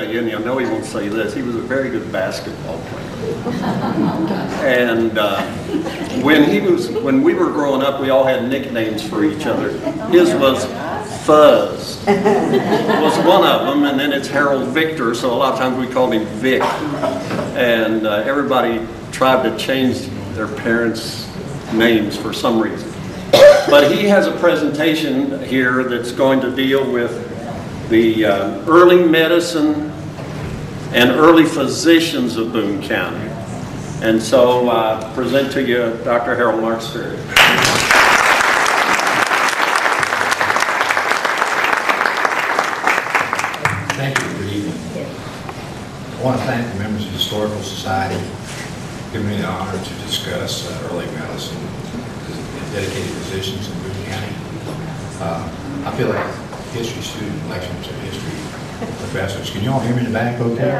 tell you, and I know he won't say this, he was a very good basketball player. And when we were growing up, we all had nicknames for each other. His was Fuzz, was one of them, and then it's Harold Victor, so a lot of times we called him Vic. And everybody tried to change their parents' names for some reason. But he has a presentation here that's going to deal with the early medicine and early physicians of Boone County. And so I present to you Dr. Harlod Markesbery. Thank you. Good evening. I want to thank the members of the Historical Society for giving me the honor to discuss early medicine and dedicated physicians in Boone County. I feel like history student lecturing to history professors. Can you all hear me in the back okay?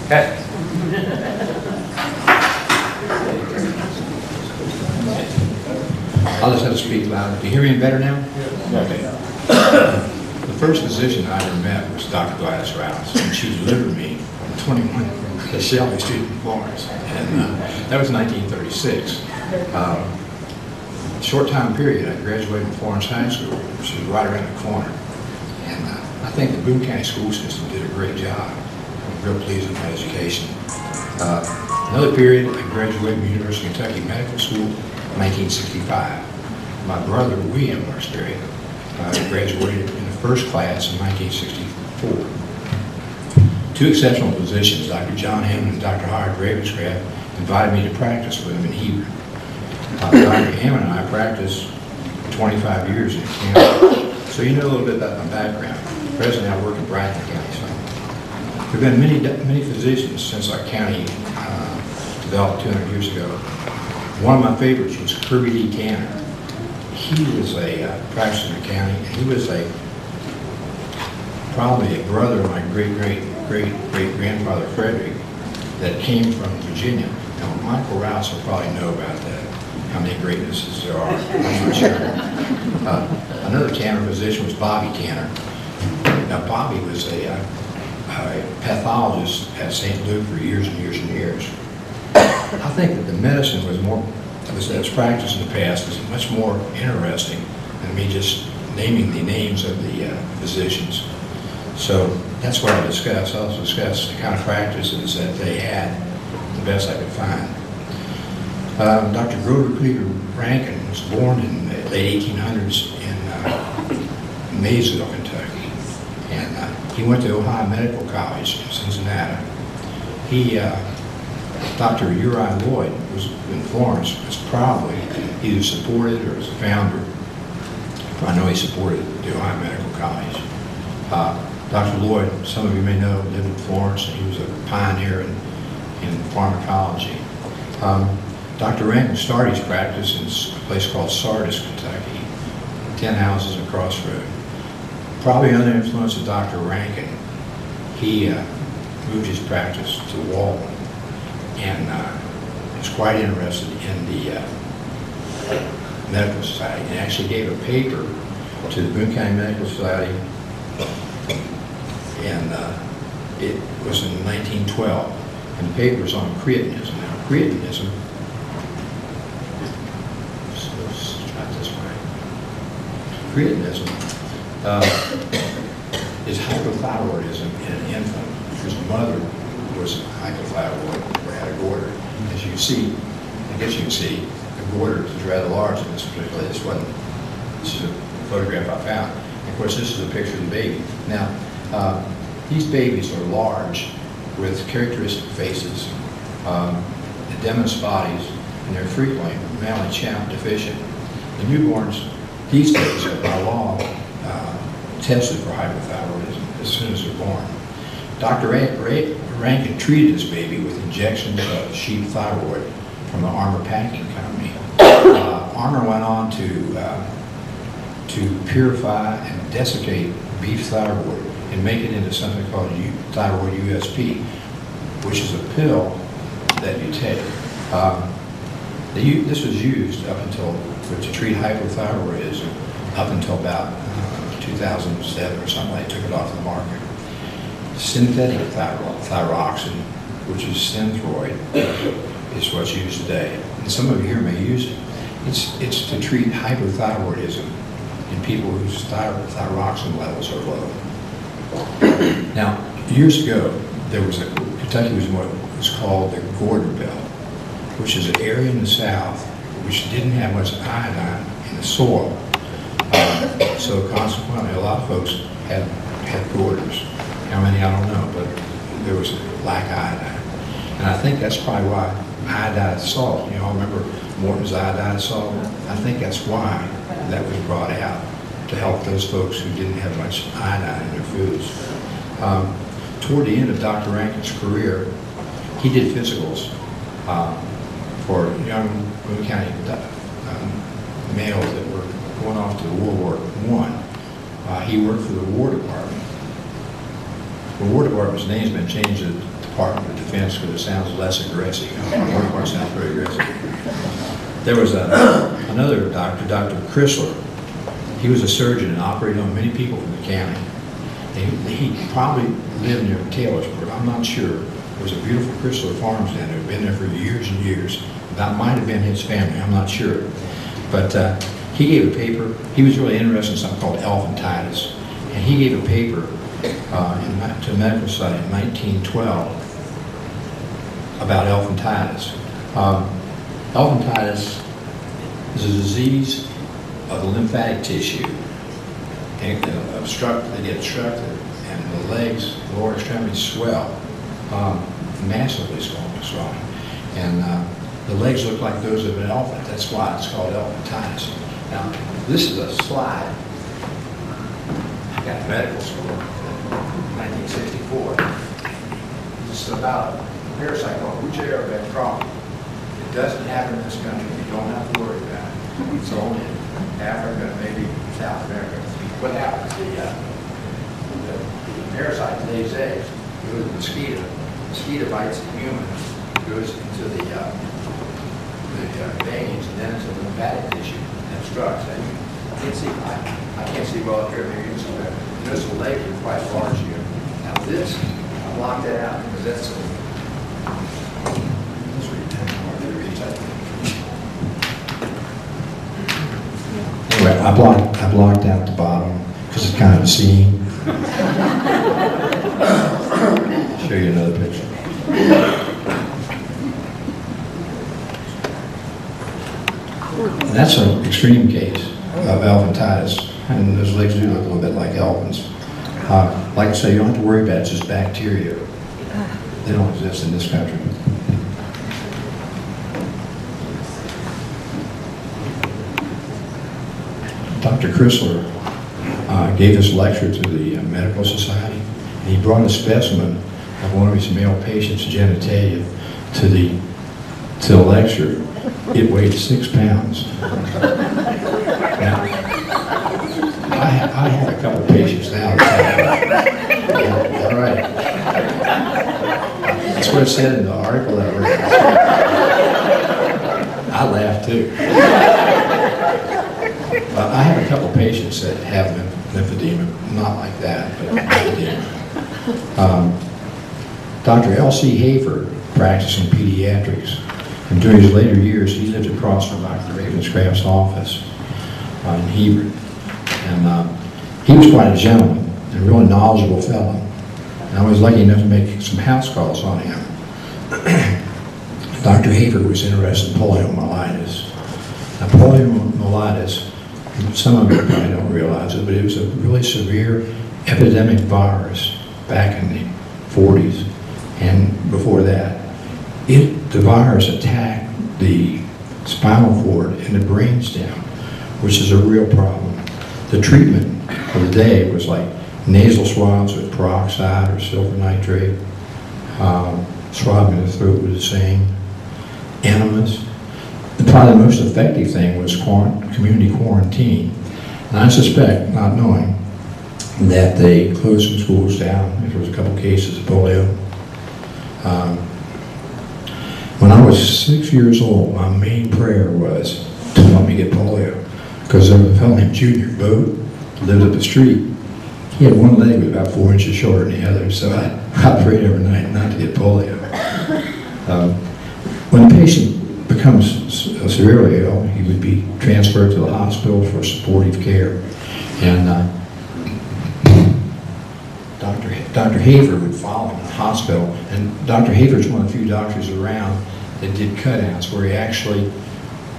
Okay. I'll just have to speak louder. Do you hear me better now? Okay. The first physician I ever met was Dr. Gladys Rouse, and she delivered me on 21 the Shelby Street in Florence, and that was 1936. Short time period, I graduated from Florence High School, which was right around the corner, and I think the Boone County school system did a great job. I'm real pleased with my education. Another period, I graduated from the University of Kentucky Medical School in 1965. My brother, William Markesbery, graduated in the first class in 1964. Two exceptional physicians, Dr. John Hammond and Dr. Howard Ravenscraft, invited me to practice with them in Hebron. Dr. Hammond and I practiced for 25 years in Canada, so you know a little bit about my background. Presently, I work in Bradford County. So there have been many physicians since our county developed 200 years ago. One of my favorites was Kirby D. Tanner. He was a practitioner in the county, and he was probably a brother of my great-great-great-grandfather Frederick that came from Virginia. Now, Michael Rouse will probably know about that, how many greatnesses there are, I'm not sure. Another Tanner physician was Bobby Tanner. Now, Bobby was a pathologist at St. Luke for years and years and years. I think that the medicine that was practiced in the past was much more interesting than me just naming the names of the physicians. So that's what I discuss. I also discuss the kind of practices that they had, the best I could find. Dr. Grover Cleaver Rankin was born in the late 1800s in Maysville, Kentucky. And he went to Ohio Medical College in Cincinnati. Dr. Uriah Lloyd was in Florence, was probably either supported or was a founder. I know he supported the Ohio Medical College. Dr. Lloyd, some of you may know, lived in Florence, and he was a pioneer in pharmacology. Dr. Rankin started his practice in a place called Sardis, Kentucky, 10 houses across the road. Probably under the influence of Dr. Rankin, he moved his practice to Walton, and was quite interested in the Medical Society, and actually gave a paper to the Boone County Medical Society, and it was in 1912, and the paper was on creatinism. Now, creatinism, let's try it this way. Creatinism is hypothyroidism in an infant, whose mother was hypothyroid or had a goiter. As you see, I guess you can see, the goiter is rather large in this particular. This is a photograph I found. And of course, this is a picture of the baby. Now, these babies are large with characteristic faces, edematous bodies, and they're frequently mammally champ deficient. The newborns these days are by law tested for hypothyroidism as soon as they're born. Dr. Rankin treated this baby with injections of sheep thyroid from the Armour Packing Company. Armour went on to purify and desiccate beef thyroid and make it into something called thyroid USP, which is a pill that you take. This was used up until, to treat hypothyroidism, up until about 2007 or something. They took it off the market. Synthetic thyroxine, which is Synthroid, is what's used today. And some of you here may use it. It's to treat hypothyroidism in people whose thyroxine levels are low. Now, years ago, Kentucky was what was called the Gordon Belt, which is an area in the South which didn't have much iodine in the soil. So consequently, a lot of folks had goiters. How many, I don't know, but there was lack of iodine. And I think that's probably why iodized salt, you all remember Morton's iodized salt? I think that's why that was brought out, to help those folks who didn't have much iodine in their foods. Toward the end of Dr. Rankin's career, he did physicals for young Boone County males that were going off to World War I. He worked for the War Department. The War Department's name's been changed to the Department of Defense because it sounds less aggressive. The War Department sounds very aggressive. There was another doctor, Dr. Chrysler. He was a surgeon and operated on many people from the county. He probably lived near Taylorsburg, I'm not sure. There was a beautiful Chrysler Farms down there, been there for years and years. That might have been his family, I'm not sure. But he gave a paper, he was really interested in something called elephantitis. And he gave a paper to a medical study in 1912 about elephantitis. Elephantitis is a disease of the lymphatic tissue. They get obstructed, and the legs, the lower extremities swell, massively swelling. And the legs look like those of an elephant. That's why it's called elephantitis. Now, this is a slide. I got medical school in 1964. This is about a parasite called Bucea ventrum. It doesn't happen in this country. You don't have to worry about it. It's only in Africa, maybe South America. What happens? The parasite lays eggs, goes to the mosquito. The mosquito bites the human, goes into the veins, and then into the lymphatic tissue and obstructs. And you can't see, I can't see well up here, maybe you can see better. Notice the legs are quite large here. Now this, I blocked that out because that's anyway, I blocked out the bottom because it's kind of a scene. Show you another picture. And that's an extreme case of elephantitis, and those legs do look a little bit like elephants. Like I say, you don't have to worry about it, it's just bacteria. They don't exist in this country. Dr. Chrysler gave this lecture to the Medical Society, and he brought a specimen of one of his male patients' genitalia to the lecture. It weighed 6 pounds. Now, I have a couple patients now. Yeah, all right. That's what it said in the article that I read. I laughed too. I have a couple patients that have lymphedema, not like that, but lymphedema. Dr. L.C. Hafer practiced in pediatrics, and during his later years, he lived across from Dr. Ravenscraft's office in Hebron. And he was quite a gentleman and a really knowledgeable fellow. And I was lucky enough to make some house calls on him. Dr. Hafer was interested in poliomyelitis. Now, poliomyelitis, some of you probably don't realize it, but it was a really severe epidemic virus back in the 40s and before that. The virus attacked the spinal cord and the brainstem, which is a real problem. The treatment of the day was like nasal swabs with peroxide or silver nitrate, swabbing the throat with the same, enemas. Probably the most effective thing was community quarantine. And I suspect, not knowing, that they closed some schools down. There was a couple cases of polio. When I was 6 years old, my main prayer was to help me get polio, because there was a fellow named Junior Boat lived up the street. He had one leg was about 4 inches shorter than the other, so I prayed every night not to get polio. When the patient becomes severely ill, he would be transferred to the hospital for supportive care. And Dr. Haver would follow him in the hospital. And Dr. Haver is one of the few doctors around that did cutouts, where he actually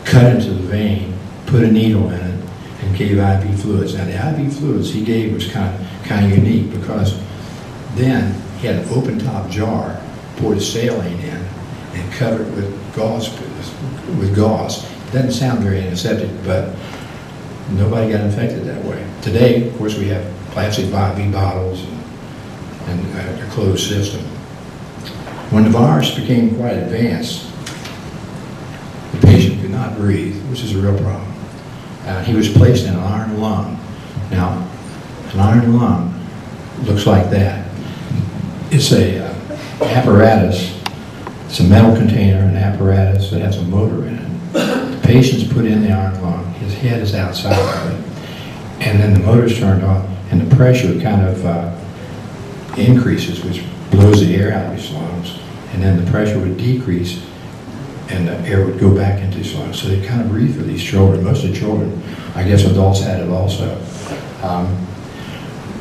cut into the vein, put a needle in it, and gave IV fluids. Now the IV fluids he gave was kind of unique, because then he had an open top jar, poured a saline in, and covered it with gauze. It doesn't sound very antiseptic, but nobody got infected that way. Today, of course, we have plastic IV bottles and a closed system. When the virus became quite advanced, the patient could not breathe, which is a real problem. He was placed in an iron lung. Now, an iron lung looks like that. It's a apparatus. It's a metal container, an apparatus that has a motor in it. The patient's put in the iron lung. His head is outside of it. And then the motor's turned on, and the pressure kind of increases, which blows the air out of his lungs. And then the pressure would decrease, and the air would go back into his lungs. So they kind of breathe for these children. Most of the children, I guess adults had it also.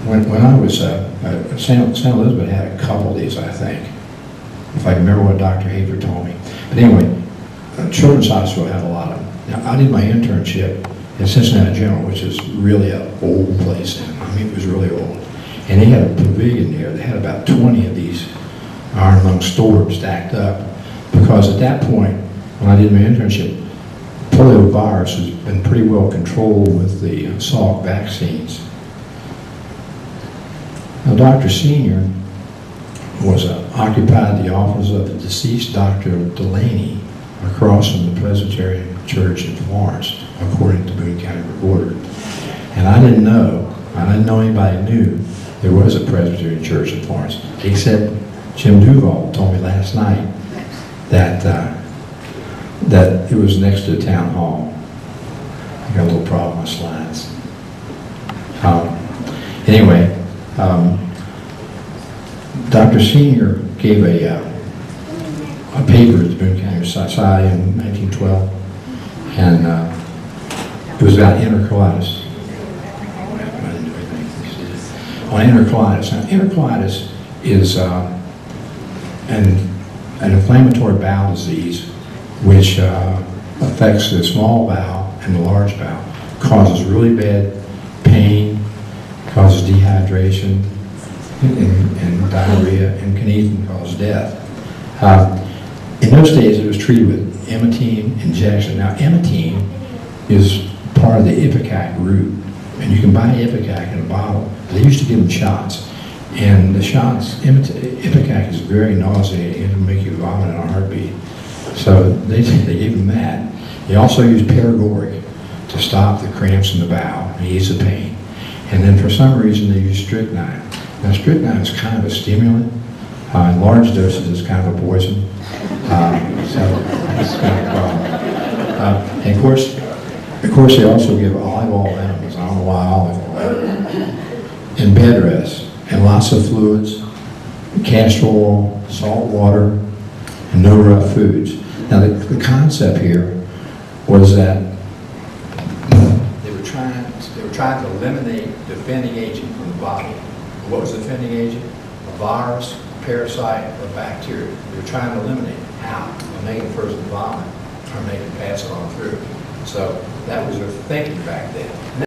When I was, St. Elizabeth had a couple of these, I think, if I remember what Dr. Haver told me. But anyway, Children's Hospital had a lot of them. Now, I did my internship in Cincinnati General, which is really an old place. I mean, it was really old. And they had a pavilion there. They had about 20 of these iron lung stored, stacked up, because at that point, when I did my internship, polio virus has been pretty well controlled with the Salk vaccines. Now, Dr. Senior occupied the office of the deceased Dr. Delaney across from the Presbyterian Church in Florence, according to Boone County Recorder. And I didn't know anybody knew there was a Presbyterian Church in Florence, except Jim Duval told me last night that that it was next to the town hall. I got a little problem with slides. Anyway, Dr. Senior gave a paper to the Boone County Society in 1912, and it was about enterocolitis. On enterocolitis. Now, enterocolitis is an inflammatory bowel disease which affects the small bowel and the large bowel, causes really bad pain, causes dehydration and diarrhea, and can even cause death. In those days, it was treated with Emmetine injection. Now, Emmetine is part of the Ipecac root, and you can buy Ipecac in a bottle. They used to give them shots, and the shots, Ipecac is very nauseating. It can make you vomit in a heartbeat. So they gave them that. They also used paregoric to stop the cramps in the bowel and ease the pain. And then for some reason, they used strychnine. Now, strychnine is kind of a stimulant. In large doses, it's kind of a poison. So it's kind of a problem. And of course, they also give olive oil enemas. I don't know why olive oil. And bed rest, and lots of fluids, castor oil, salt water, and no rough foods. Now, the concept here was that they were trying to eliminate the offending agent from the body. What was the offending agent? A virus, a parasite, or bacteria. They were trying to eliminate it. How? By making the person vomit, or making it pass it on through. So that was their thinking back then.